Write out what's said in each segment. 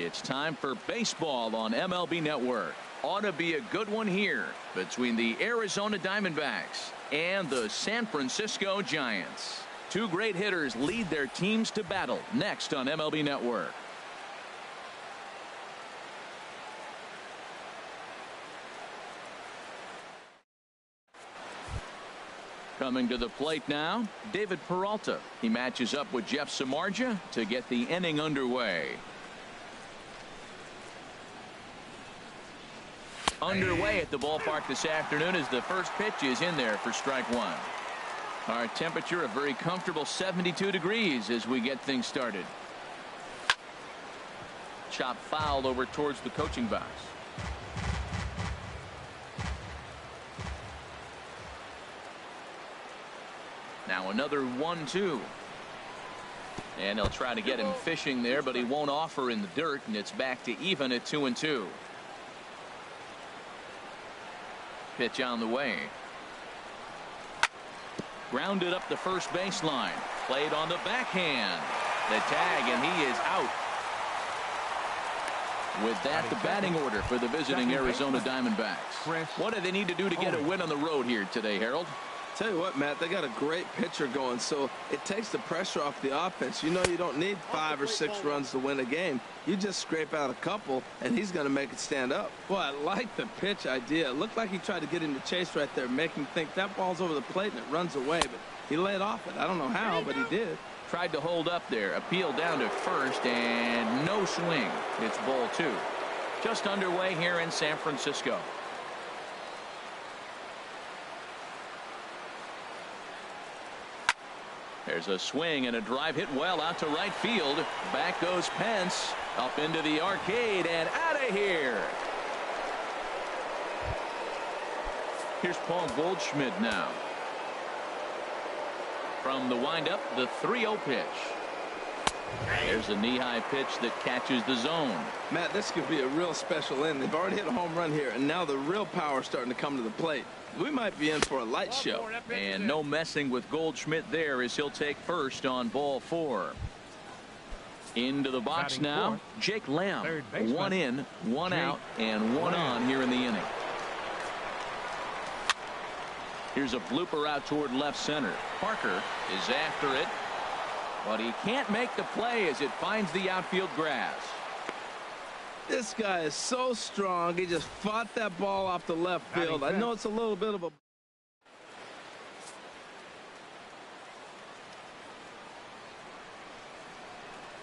It's time for baseball on MLB Network. Ought to be a good one here between the Arizona Diamondbacks and the San Francisco Giants. Two great hitters lead their teams to battle next on MLB Network. Coming to the plate now, David Peralta. He matches up with Jeff Samardzija to get the inning underway. Underway at the ballpark this afternoon as the first pitch is in there for strike one. Our temperature a very comfortable 72 degrees as we get things started. Chop foul over towards the coaching box. Now another 1-2. And he'll try to get him fishing there, but he won't offer in the dirt, and it's back to even at 2-2. Pitch on the way. Grounded up the first baseline. Played on the backhand. The tag, and he is out. With that, the batting order for the visiting Arizona Diamondbacks. What do they need to do to get a win on the road here today, Harold? Tell you what, Matt, they got a great pitcher going, so it takes the pressure off the offense. You know you don't need 5 or 6 runs to win a game. You just scrape out a couple, and he's going to make it stand up. Well, I like the pitch idea. It looked like he tried to get him to chase right there, make him think that ball's over the plate and it runs away, but he laid off it. I don't know how, but he did. Tried to hold up there. Appeal down to first, and no swing. It's ball 2. Just underway here in San Francisco. There's a swing and a drive hit well out to right field. Back goes Pence up into the arcade and out of here. Here's Paul Goldschmidt now. From the windup, the 3-0 pitch. There's a knee-high pitch that catches the zone. Matt, this could be a real special inning. They've already hit a home run here, and now the real power is starting to come to the plate. We might be in for a light show. And no messing with Goldschmidt there as he'll take first on ball 4. Into the box now, Jake Lamb. 1 in, 1 out, and 1 on here in the inning. Here's a blooper out toward left center. Parker is after it, but he can't make the play as it finds the outfield grass. This guy is so strong. He just fought that ball off the left field. I know it's a little bit of a...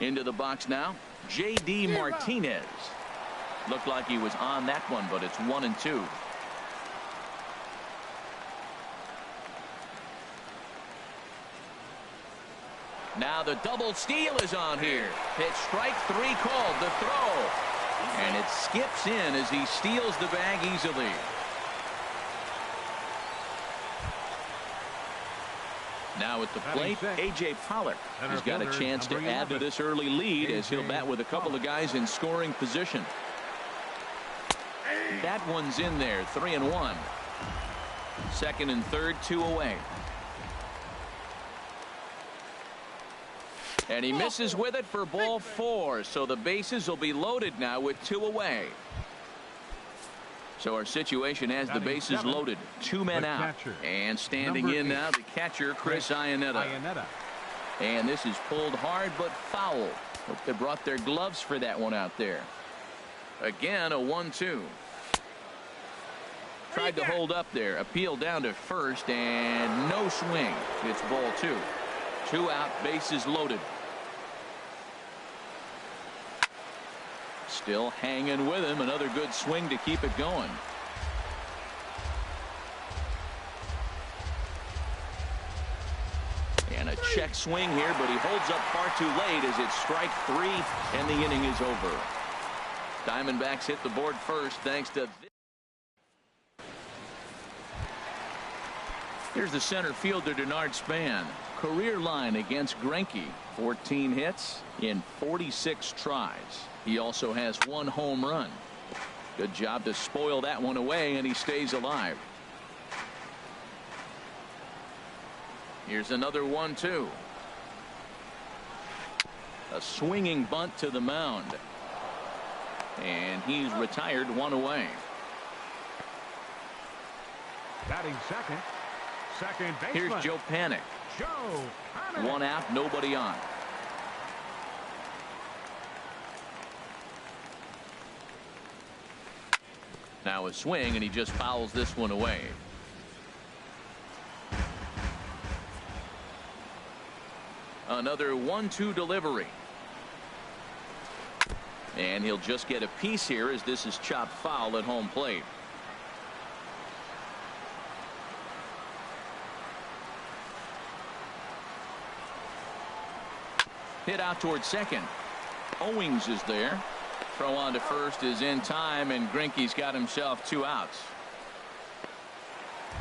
Into the box now, J.D. Martinez. Looked like he was on that one, but it's 1-2. Now the double steal is on here. Pitch strike 3 called. The throw. And it skips in as he steals the bag easily. Now at the plate, A.J. Pollock has got a chance to add to this early lead as he'll bat with a couple of guys in scoring position. That one's in there, 3-1. Second and third, 2 away. And he misses with it for ball 4. So the bases will be loaded now with 2 away. So our situation has the bases loaded. 2 men out. And standing in now, the catcher, Chris Iannetta. And this is pulled hard but foul. Hope they brought their gloves for that one out there. Again, a 1-2. Tried to hold up there. Appeal down to first and no swing. It's ball 2. 2 out, bases loaded. Still hanging with him. Another good swing to keep it going. And a check swing here, but he holds up far too late as it's strike 3 and the inning is over. Diamondbacks hit the board first thanks to... Here's the center fielder, Denard Span. Career line against Greinke. 14 hits in 46 tries. He also has 1 home run. Good job to spoil that one away, and he stays alive. Here's another 1-2. A swinging bunt to the mound. And he's retired, one away. Batting second. Second baseman. Here's Joe Panic. One out, nobody on. Now a swing, and he just fouls this one away. Another 1-2 delivery. And he'll just get a piece here as this is chopped foul at home plate. Hit out towards second. Owings is there. Throw on to first is in time, and Greinke's got himself 2 outs.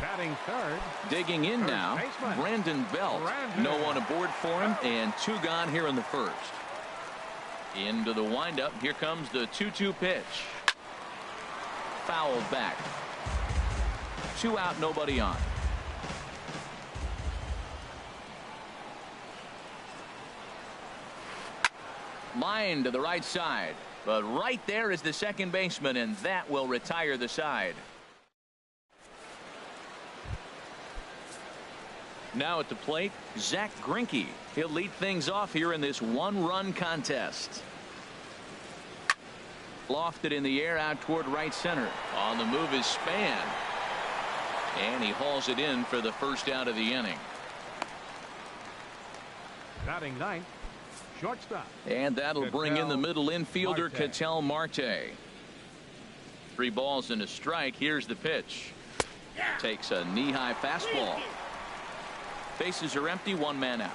Batting third. Digging in now, Brandon Belt. No one aboard for him, and 2 gone here in the first. Into the windup. Here comes the 2-2 pitch. Fouled back. 2 out, nobody on. Line to the right side, but right there is the second baseman, and that will retire the side. Now at the plate, Zach Greinke. He'll lead things off here in this 1-run contest. Lofted in the air out toward right center. On the move is Span, and he hauls it in for the first out of the inning. Batting ninth. Shortstop. And that'll bring in the middle infielder, Ketel Marte. 3 balls and a strike. Here's the pitch. Takes a knee-high fastball. Bases are empty, 1 man out.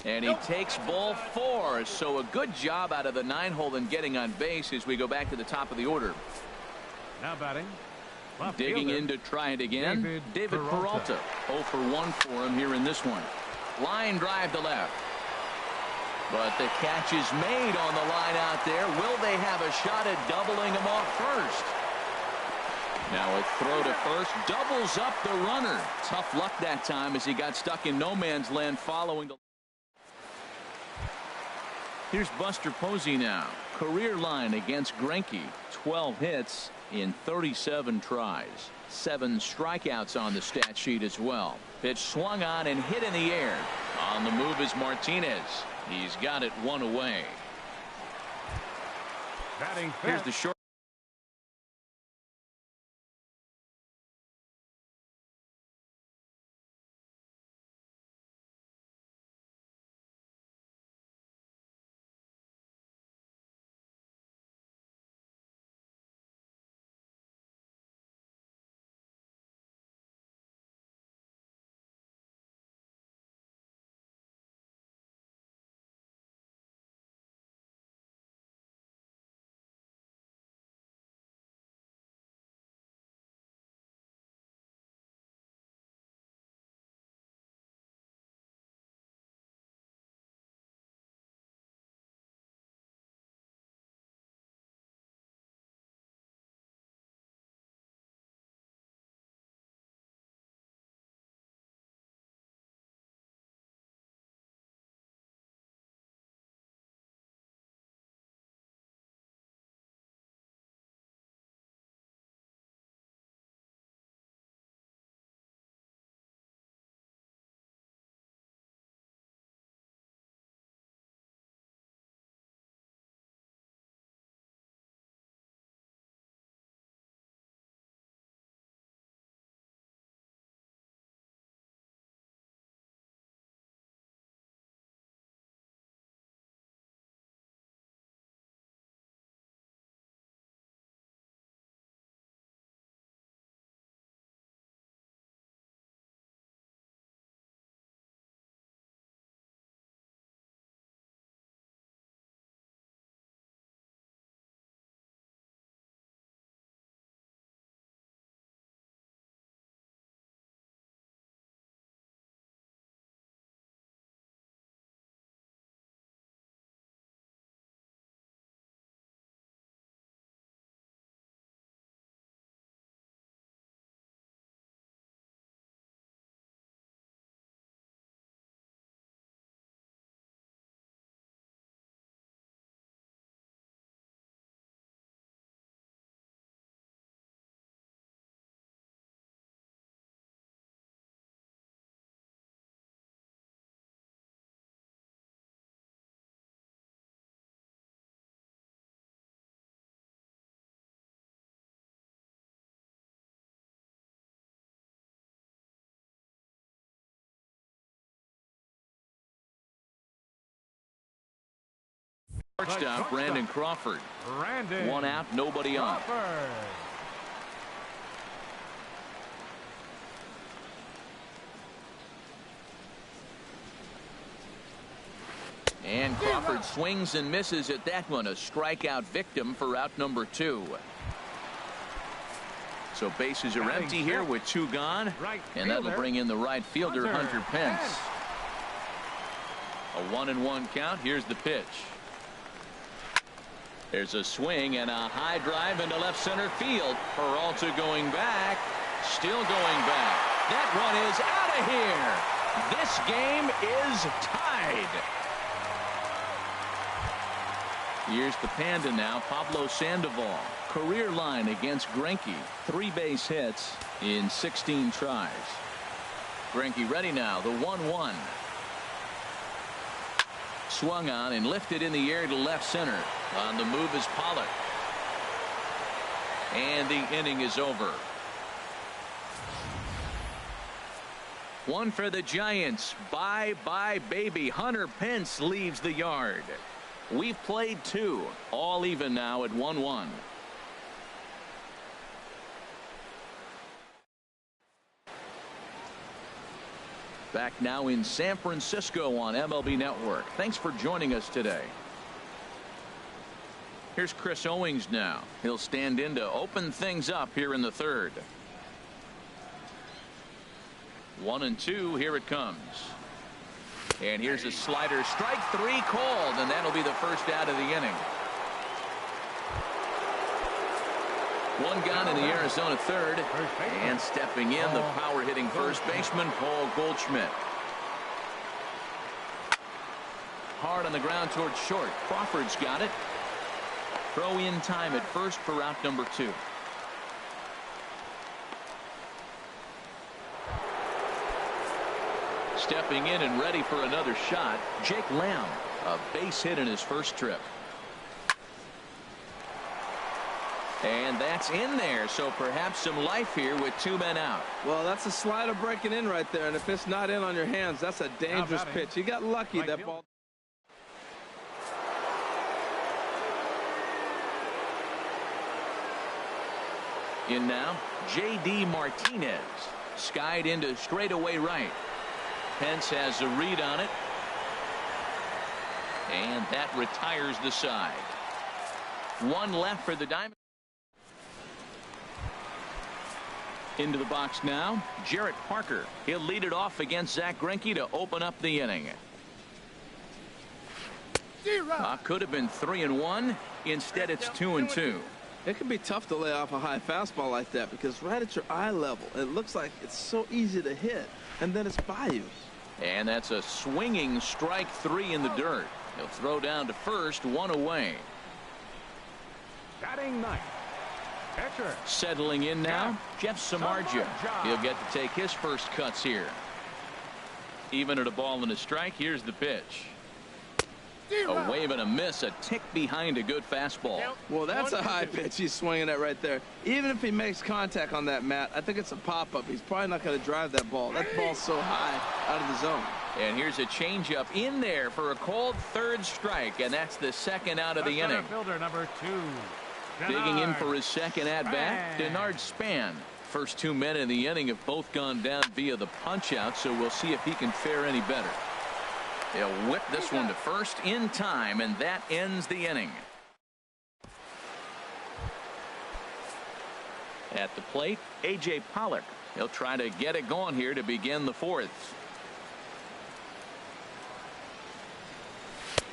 And he takes ball 4. So a good job out of the 9-hole in getting on base as we go back to the top of the order. Now batting. Digging in to try it again. David Peralta. 0 for 1 for him here in this one. Line drive to left. But the catch is made on the line out there. Will they have a shot at doubling him off first? Now a throw to first. Doubles up the runner. Tough luck that time as he got stuck in no man's land following the. Here's Buster Posey now. Career line against Greinke. 12 hits in 37 tries. 7 strikeouts on the stat sheet as well. Pitch swung on and hit in the air. On the move is Martinez. He's got it 1 away. Here's the short. Shortstop Brandon Crawford. One out, nobody on. And Crawford swings and misses at that one. A strikeout victim for out number 2. So bases are empty here with 2 gone. And that'll bring in the right fielder, Hunter Pence. A 1-1 count. Here's the pitch. There's a swing and a high drive into left center field. Peralta going back. Still going back. That one is out of here. This game is tied. Here's the Panda now, Pablo Sandoval. Career line against Greinke. 3 base hits in 16 tries. Greinke ready now, the 1-1. Swung on and lifted in the air to left center. On the move is Pollard. And the inning is over. 1 for the Giants. Bye-bye, baby. Hunter Pence leaves the yard. We've played 2. All even now at 1-1. Back now in San Francisco on MLB Network. Thanks for joining us today. Here's Chris Owings now. He'll stand in to open things up here in the 3rd. 1-2. Here it comes. And here's a slider. Strike 3 called, and that'll be the first out of the inning. 1 gone in the Arizona 3rd. And stepping in, the power hitting first baseman, Paul Goldschmidt. Hard on the ground towards short. Crawford's got it. Throw in time at first for out number 2. Stepping in and ready for another shot, Jake Lamb. A base hit in his first trip. And that's in there, so perhaps some life here with 2 men out. Well, that's a slider breaking in right there, and if it's not in on your hands, that's a dangerous pitch. He got lucky that ball. In now, J.D. Martinez. Skied into straightaway right. Pence has a read on it. And that retires the side. 1 left for the Diamondbacks. Into the box now, Jarrett Parker. He'll lead it off against Zach Greinke to open up the inning. Could have been 3-1. Instead, it's 2-2. It can be tough to lay off a high fastball like that because right at your eye level, it looks like it's so easy to hit, and then it's by you. And that's a swinging strike 3 in the dirt. He'll throw down to first, 1 away. Batting 9th. Catcher. Settling in now, Jeff Samardzija. He'll get to take his first cuts here. Even at a ball and a strike, here's the pitch. A wave and a miss, a tick behind a good fastball. Well, that's a high pitch he's swinging at right there. Even if he makes contact on that, Matt, I think it's a pop-up. He's probably not going to drive that ball. That ball's so high out of the zone. And here's a changeup in there for a called 3rd strike, and that's the 2nd out of the inning. Fielder number 2. Digging in for his 2nd at-bat, Denard Span. First 2 men in the inning have both gone down via the punch-out, so we'll see if he can fare any better. He'll whip this one to first in time, and that ends the inning. At the plate, A.J. Pollock. He'll try to get it going here to begin the 4th.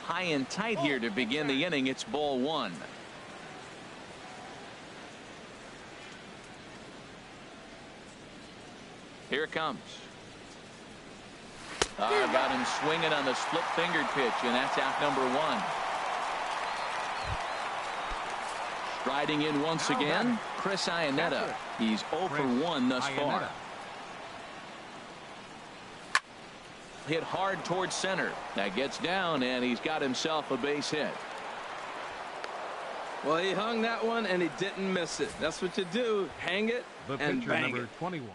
High and tight here to begin the inning. It's ball 1. Here it comes. Got him swinging on the split-fingered pitch, and that's out number 1. Striding in once again, Chris Iannetta. He's 0 for 1 thus far. Hit hard towards center. That gets down, and he's got himself a base hit. Well, he hung that one, and he didn't miss it. That's what you do. Hang it and bang number it. 21.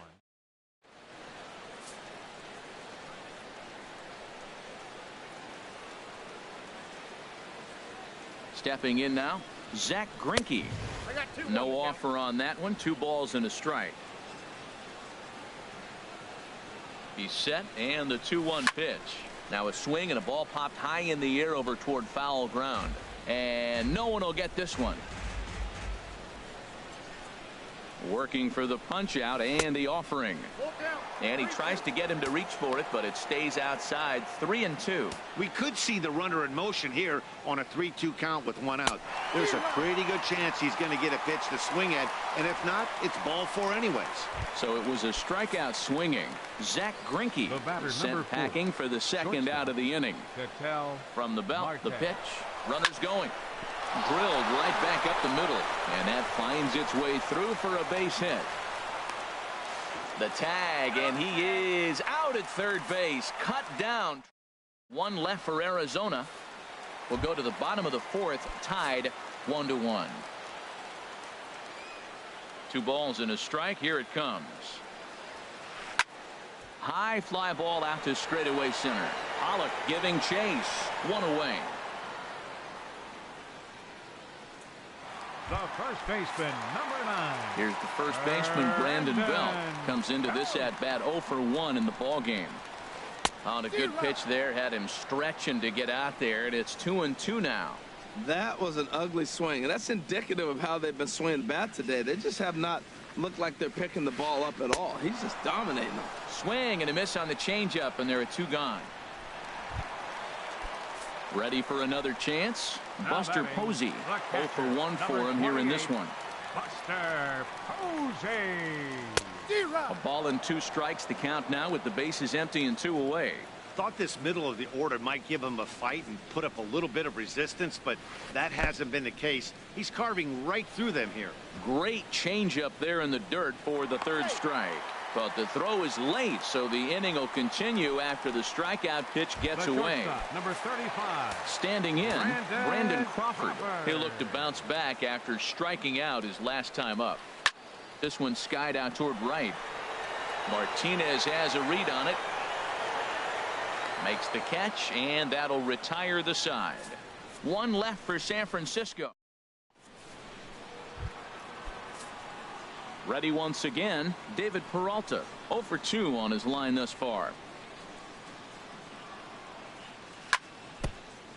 Stepping in now, Zach Greinke. No offer on that one. 2 balls and a strike. He's set, and the 2-1 pitch. Now a swing and a ball popped high in the air over toward foul ground. And no one will get this one. Working for the punch out and the offering. And he tries to get him to reach for it, but it stays outside. 3-2. We could see the runner in motion here on a 3-2 count with 1 out. There's a pretty good chance he's going to get a pitch to swing at, and if not, it's ball 4 anyways. So it was a strikeout swinging. Zach Greinke sent packing for the second out of the inning. From the belt, the pitch. Runners going. Drilled right back up the middle, and that finds its way through for a base hit. The tag, and he is out at third base. Cut down. 1 left for Arizona. We'll go to the bottom of the 4th, tied 1-1. 2 balls and a strike. Here it comes. High fly ball out to straightaway center. Pollock giving chase. 1 away. The first baseman, number 9. Here's the first baseman, Brandon Belt. Comes into this at bat 0 for 1 in the ball game. On a good pitch there, had him stretching to get out there, and it's 2-2 now. That was an ugly swing, and that's indicative of how they've been swinging the bat today. They just have not looked like they're picking the ball up at all. He's just dominating them. Swing and a miss on the changeup, and there are 2 gone. Ready for another chance? Buster Posey. 0 for 1 for him here in this one. Buster Posey. A ball and 2 strikes to count now with the bases empty and 2 away. Thought this middle of the order might give him a fight and put up a little bit of resistance, but that hasn't been the case. He's carving right through them here. Great changeup there in the dirt for the 3rd strike. But the throw is late, so the inning will continue after the strikeout pitch gets away. Number 35. Standing in, Brandon Crawford. He'll look to bounce back after striking out his last time up. This one skied out toward right. Martinez has a read on it. Makes the catch, and that'll retire the side. 1 left for San Francisco. Ready once again, David Peralta. 0 for 2 on his line thus far.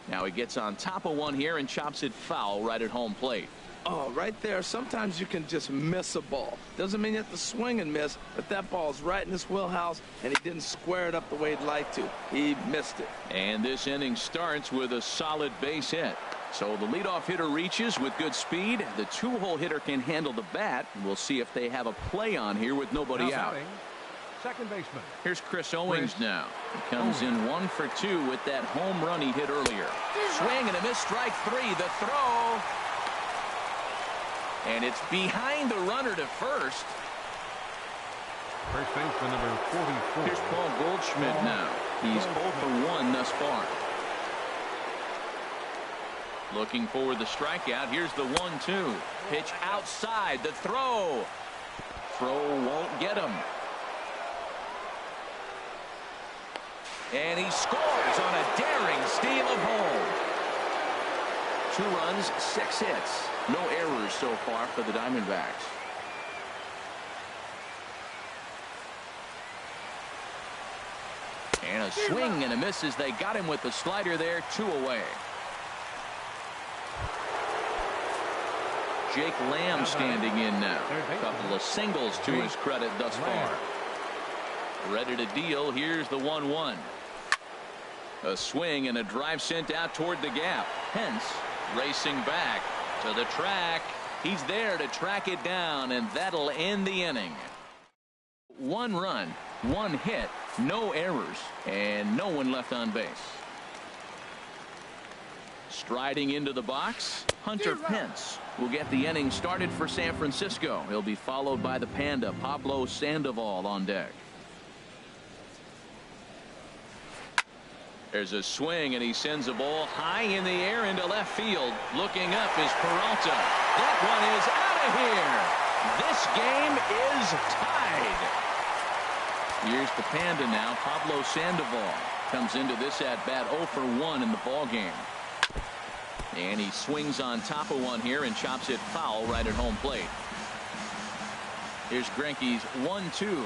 Now he gets on top of one here and chops it foul right at home plate. Oh, right there. Sometimes you can just miss a ball. Doesn't mean you have to swing and miss, but that ball's right in his wheelhouse, and he didn't square it up the way he'd like to. He missed it. And this inning starts with a solid base hit. So the leadoff hitter reaches with good speed. The 2-hole hitter can handle the bat. We'll see if they have a play on here with nobody out. Second baseman. Here's Chris Owings now. He comes in 1 for 2 with that home run he hit earlier. Swing and a miss, strike 3. The throw. And it's behind the runner to first. First baseman number 44. Here's Paul Goldschmidt now. He's 0 for 1 thus far. Looking for the strikeout. Here's the 1-2. Pitch outside. The throw. Throw won't get him. And he scores on a daring steal of home. 2 runs, 6 hits. No errors so far for the Diamondbacks. And a swing and a miss as they got him with the slider there. 2 away. Jake Lamb standing in now. A couple of singles to his credit thus far. Ready to deal. Here's the 1-1. A swing and a drive sent out toward the gap. Pence racing back to the track. He's there to track it down, and that'll end the inning. 1 run, 1 hit, no errors, and no one left on base. Striding into the box, Hunter Pence will get the inning started for San Francisco. He'll be followed by the Panda, Pablo Sandoval, on deck. There's a swing, and he sends a ball high in the air into left field. Looking up is Peralta. That one is out of here. This game is tied. Here's the Panda now, Pablo Sandoval. Comes into this at bat 0 for 1 in the ball game. And he swings on top of one here and chops it foul right at home plate. Here's Greinke's 1-2.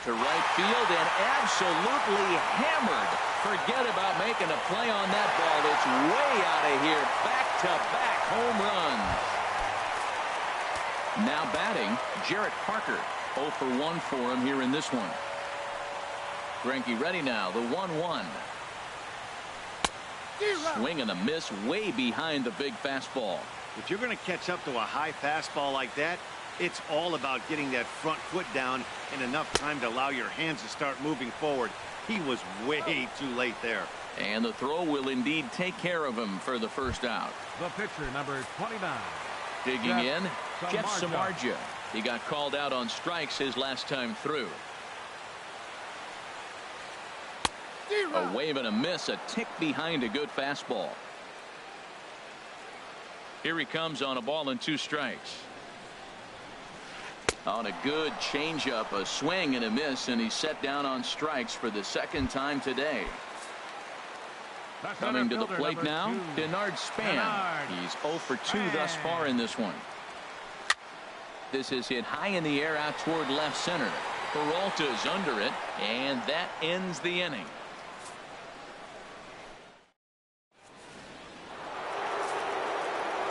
To right field and absolutely hammered. Forget about making a play on that ball. It's way out of here. Back-to-back home runs. Now batting, Jarrett Parker. 0 for 1 for him here in this one. Greinke ready now, the 1-1. Swing and a miss way behind the big fastball. If you're going to catch up to a high fastball like that, it's all about getting that front foot down in enough time to allow your hands to start moving forward. He was way too late there. And the throw will indeed take care of him for the first out. The pitcher, number 29. Digging in, Jeff Samardzija. He got called out on strikes his last time through. A wave and a miss, a tick behind a good fastball. Here he comes on a ball and 2 strikes. On a good changeup, a swing and a miss, and he's set down on strikes for the second time today. Coming to the plate now, Denard Span. He's 0 for 2 thus far in this one. This is hit high in the air out toward left center. Peralta's under it, and that ends the inning.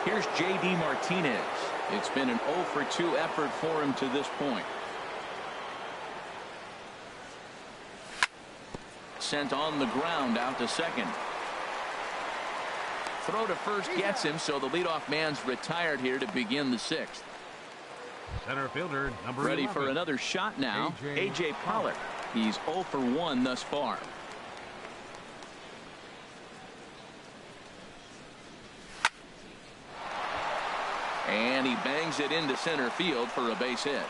Here's J.D. Martinez. It's been an 0 for 2 effort for him to this point. Sent on the ground out to second. Throw to first gets him, so the leadoff man's retired here to begin the 6th. Center fielder, number Ready 11. for another shot now, A.J. Pollock. He's 0 for 1 thus far. And he bangs it into center field for a base hit.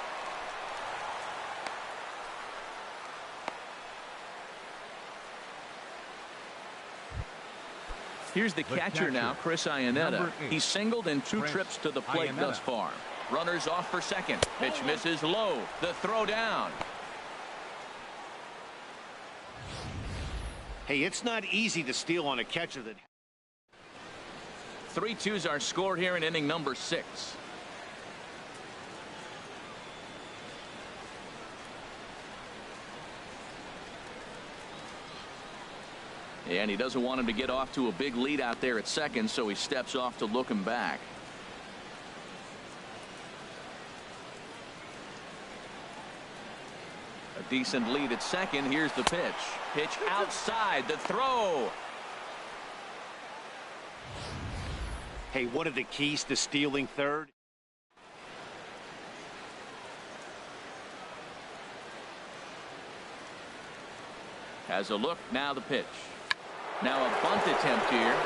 Here's the catcher now, Chris Iannetta. He's singled in 2 trips to the plate thus far. Runners off for second. Pitch misses low. The throw down. Hey, it's not easy to steal on a catcher that... 3-2's our score here in inning number 6. And he doesn't want him to get off to a big lead out there at second, so he steps off to look him back. A decent lead at second. Here's the pitch. Pitch outside. The throw. Hey, what are the keys to stealing third? Has a look. Now the pitch. Now a bunt attempt here.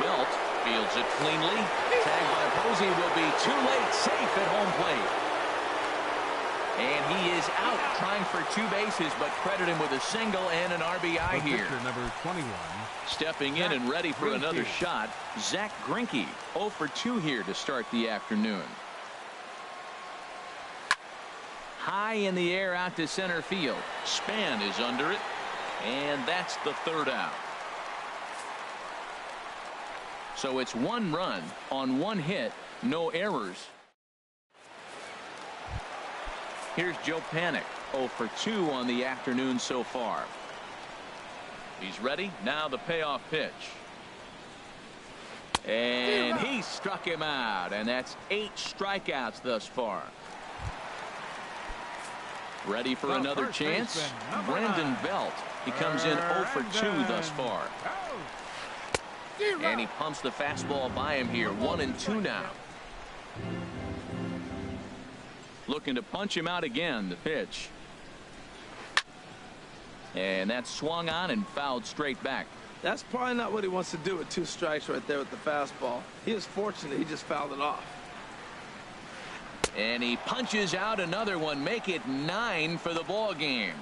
Belt fields it cleanly. Tagged by Posey will be too late. Safe at home plate. And he is out trying for 2 bases, but credit him with a single and an RBI here. Number 21. Stepping in and ready for another shot, Zach Greinke. 0 for 2 here to start the afternoon. High in the air out to center field. Span is under it, and that's the 3rd out. So it's 1 run on 1 hit, no errors. Here's Joe Panik, 0 for 2 on the afternoon so far. He's ready. Now the payoff pitch. And he struck him out, and that's 8 strikeouts thus far. Ready for another chance? Brandon Belt. He comes in 0 for 2 thus far. And he pumps the fastball by him here. 1-2 now. Looking to punch him out again. The pitch. And that's swung on and fouled straight back. That's probably not what he wants to do with 2 strikes right there with the fastball. He was fortunate. He just fouled it off. And he punches out another one. Make it 9 for the ball game.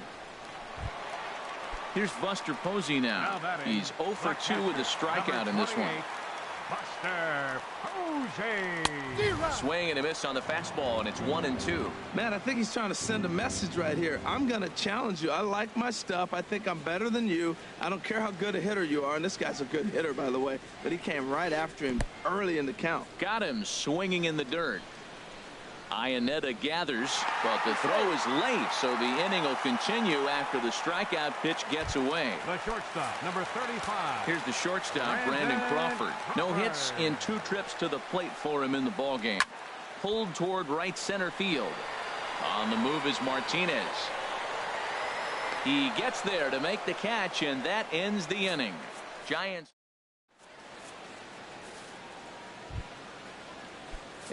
Here's Buster Posey now. He's 0 for 2 with a strikeout in this one. Buster Posey. Swing and a miss on the fastball, and it's 1-2. Man, I think he's trying to send a message right here. I'm going to challenge you. I like my stuff. I think I'm better than you. I don't care how good a hitter you are. And this guy's a good hitter, by the way. But he came right after him early in the count. Got him swinging in the dirt. Iannetta gathers, but the throw is late, so the inning will continue after the strikeout pitch gets away. The shortstop, number 35. Here's the shortstop, Brandon Crawford. No hits in 2 trips to the plate for him in the ballgame. Pulled toward right center field. On the move is Martinez. He gets there to make the catch, and that ends the inning. Giants.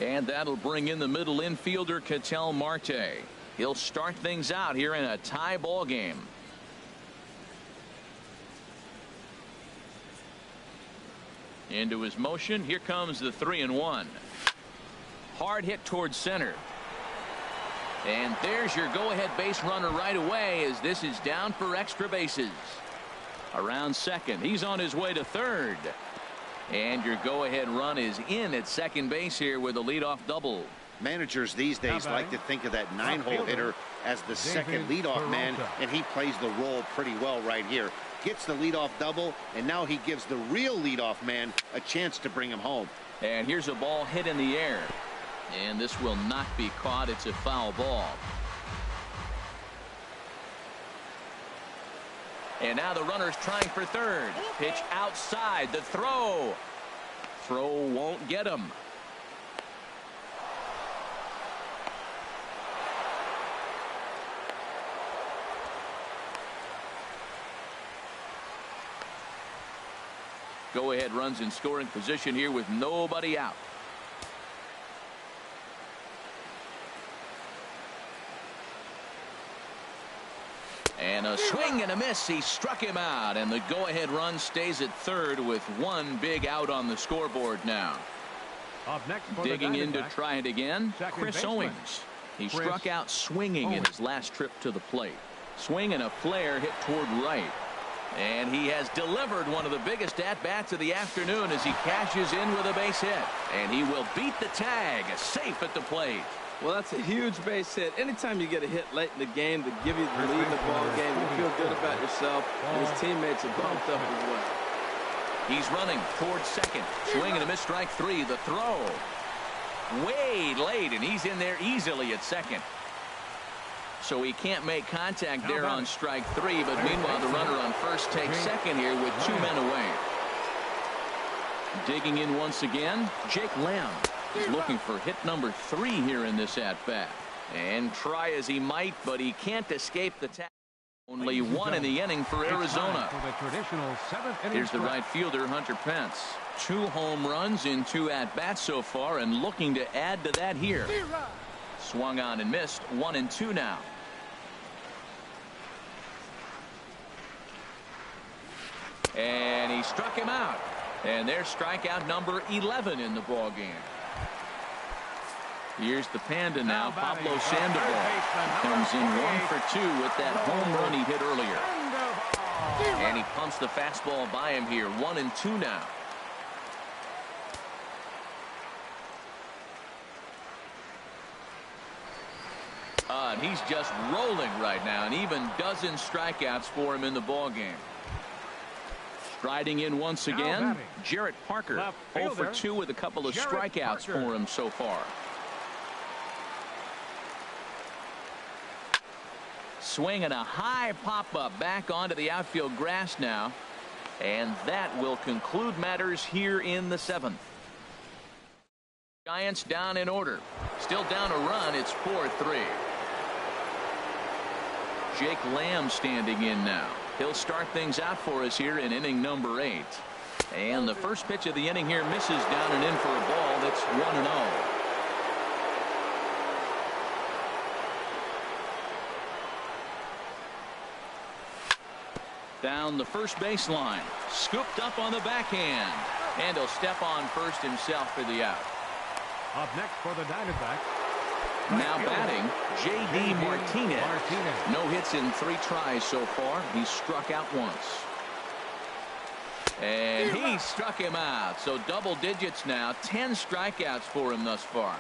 And that'll bring in the middle infielder, Ketel Marte. He'll start things out here in a tie ball game. Into his motion. Here comes the 3-1. Hard hit towards center. And there's your go-ahead base runner right away, as this is down for extra bases. Around second. He's on his way to third. And your go-ahead run is in at second base here with a leadoff double. Managers these days like to think of that 9-hole hitter as the second leadoff man, and he plays the role pretty well right here. Gets the leadoff double, and now he gives the real leadoff man a chance to bring him home. And here's a ball hit in the air. And this will not be caught. It's a foul ball. And now the runner's trying for third. Pitch outside. The throw. Throw won't get him. Go-ahead runs in scoring position here with nobody out. And a swing and a miss. He struck him out, and the go-ahead run stays at third with one big out on the scoreboard now. Up next for digging the in to try it again, Chris Owings. He struck out swinging in his last trip to the plate. Swing and a flare hit toward right. And he has delivered one of the biggest at-bats of the afternoon as he cashes in with a base hit. And he will beat the tag, safe at the plate. Well, that's a huge base hit. Anytime you get a hit late in the game to give you the lead in the ball game, you feel good about yourself, and his teammates are bumped up as well. He's running towards second. Swing and a miss, strike 3. The throw. Way late, and he's in there easily at second. So he can't make contact there on strike 3, but meanwhile the runner on first takes second here with 2 men away. Digging in once again, Jake Lamb. He's looking for hit number 3 here in this at-bat. And try as he might, but he can't escape the tag. Only 1 in the inning for Arizona. Here's the right fielder, Hunter Pence. 2 home runs in 2 at-bats so far, and looking to add to that here. Swung on and missed. 1-2 now. And he struck him out. And there's strikeout number 11 in the ball game. Here's the Panda now, Pablo Sandoval. Comes in 1 for 2 with that home run he hit earlier. And he pumps the fastball by him here. 1-2 now. And he's just rolling right now, and even dozen strikeouts for him in the ball game. Striding in once again, Jarrett Parker. 0 for 2 with a couple of strikeouts for him so far. Swing and a high pop-up back onto the outfield grass now. And that will conclude matters here in the 7th. Giants down in order. Still down a run. It's 4-3. Jake Lamb standing in now. He'll start things out for us here in inning number 8. And the first pitch of the inning here misses down and in for a ball. That's 1-0. Down the first baseline. Scooped up on the backhand. And he'll step on first himself for the out. Up next for the Diamondbacks. Now batting, J.D. Martinez. No hits in 3 tries so far. He's struck out once. And he struck him out. So double digits now. 10 strikeouts for him thus far.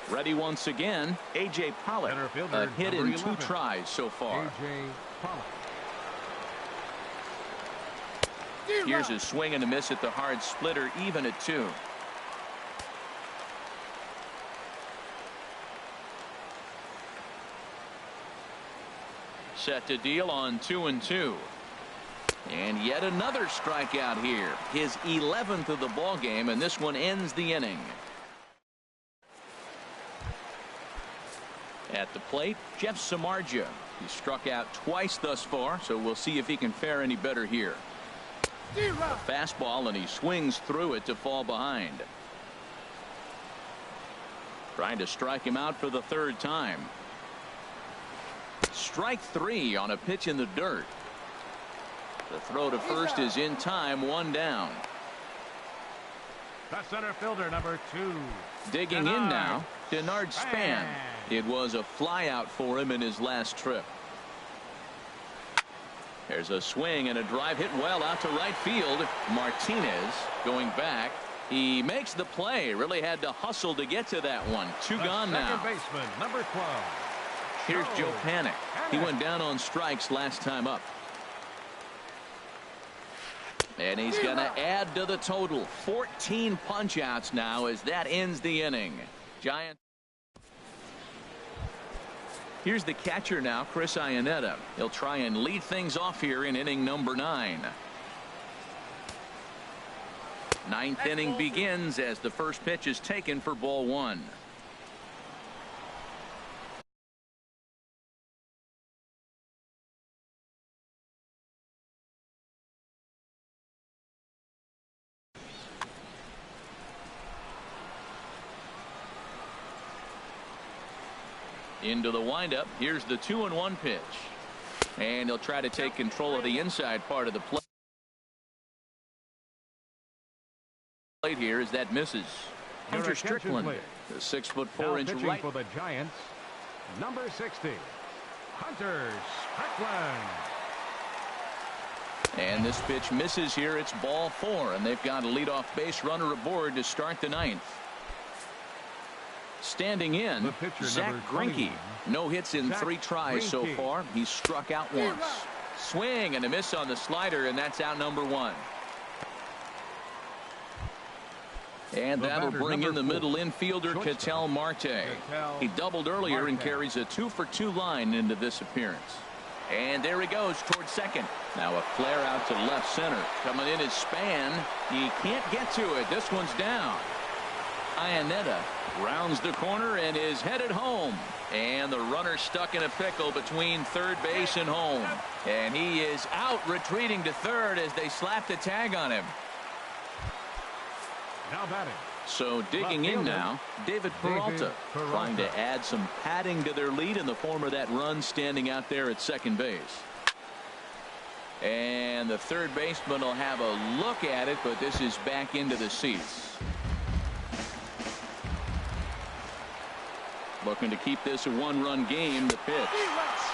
Ready once again, A.J. Pollock. A hit in 2 tries so far. A.J. Pollock. Here's a swing and a miss at the hard splitter, even at 2. Set to deal on 2-2. And yet another strikeout here. His 11th of the ball game, and this one ends the inning. At the plate, Jeff Samardzija. He struck out twice thus far, so we'll see if he can fare any better here. A fastball, and he swings through it to fall behind. Trying to strike him out for the 3rd time. Strike 3 on a pitch in the dirt. The throw to first is in time, 1 down. The center fielder, number 2. Digging in now, Denard Span. It was a flyout for him in his last trip. There's a swing and a drive hit well out to right field. Martinez going back. He makes the play. Really had to hustle to get to that one. 2 gone now. Second baseman, number 12. Here's Joe Panik. He went down on strikes last time up. And he's going to add to the total. 14 punch-outs now as that ends the inning. Giants. Here's the catcher now, Chris Iannetta. He'll try and lead things off here in inning number 9. 9th inning begins as the first pitch is taken for ball 1. Into the windup. Here's the 2-1 pitch. And he'll try to take control of the inside part of the plate here as that misses. Hunter Strickland, the 6'4" right. For the Giants, number 60, Hunter Strickland. And this pitch misses here. It's ball 4, and they've got a leadoff base runner aboard to start the 9th. Standing in, Zach Greinke. No hits in 3 tries so far. He's struck out once. Swing and a miss on the slider, and that's out number 1. And that'll bring in the middle infielder, Ketel Marte. He doubled earlier and carries a 2-for-2 line into this appearance. And there he goes towards second. Now a flare out to left center. Coming in is Span. He can't get to it. This one's down. Iannetta rounds the corner and is headed home. And the runner stuck in a pickle between third base and home. And he is out, retreating to third as they slap the tag on him. Now batting. So digging in now, David Peralta, trying to add some padding to their lead in the form of that run standing out there at second base. And the third baseman will have a look at it, but this is back into the seats. Looking to keep this a 1-run game. The pitch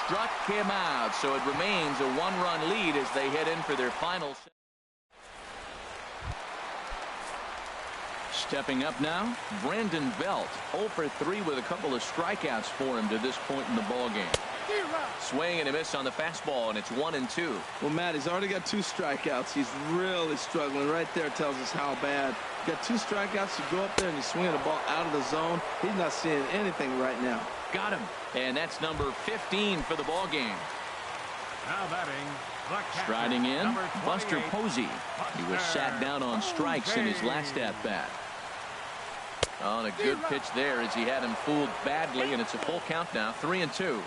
struck him out, so it remains a 1-run lead as they head in for their final. Stepping up now, Brandon Belt, 0 for 3 with a couple of strikeouts for him to this point in the ball game. Swing and a miss on the fastball, and it's 1-2. Well, Matt, he's already got 2 strikeouts. He's really struggling. Right there tells us how bad. You got 2 strikeouts. You go up there and you swing the ball out of the zone. He's not seeing anything right now. Got him, and that's number 15 for the ball game. Now batting. Striding in, Buster Posey. He was sat down on strikes in his last at-bat. On a good pitch there as he had him fooled badly, and it's a full count now, 3-2.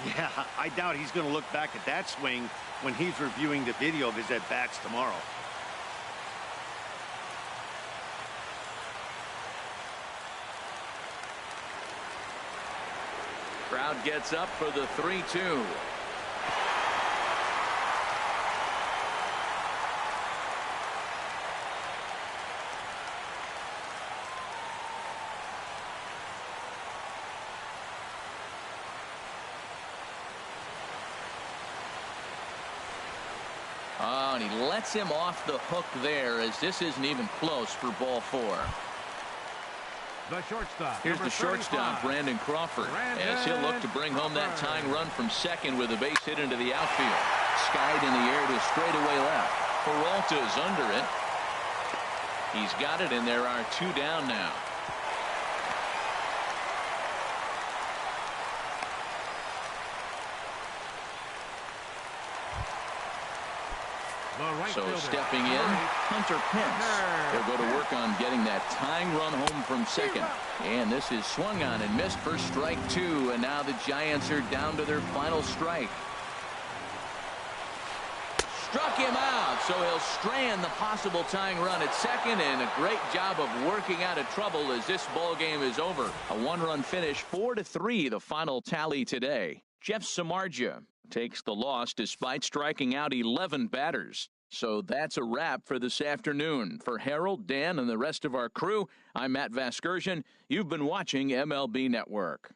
Yeah, I doubt he's going to look back at that swing when he's reviewing the video of his at-bats tomorrow. Crowd gets up for the 3-2. And he lets him off the hook there, as this isn't even close for ball 4. The shortstop. Here's the shortstop, Brandon Crawford, as he'll look to bring home that tying run from second with a base hit into the outfield. Skied in the air to straightaway left. Peralta's under it. He's got it, and there are 2 down now. So stepping in, Hunter Pence. He'll go to work on getting that tying run home from second. And this is swung on and missed for strike 2. And now the Giants are down to their final strike. Struck him out, so he'll strand the possible tying run at second, and a great job of working out of trouble as this ball game is over. A 1-run finish, 4-3, the final tally today. Jeff Samardzija takes the loss despite striking out 11 batters. So that's a wrap for this afternoon. For Harold, Dan, and the rest of our crew, I'm Matt Vasgersian. You've been watching MLB Network.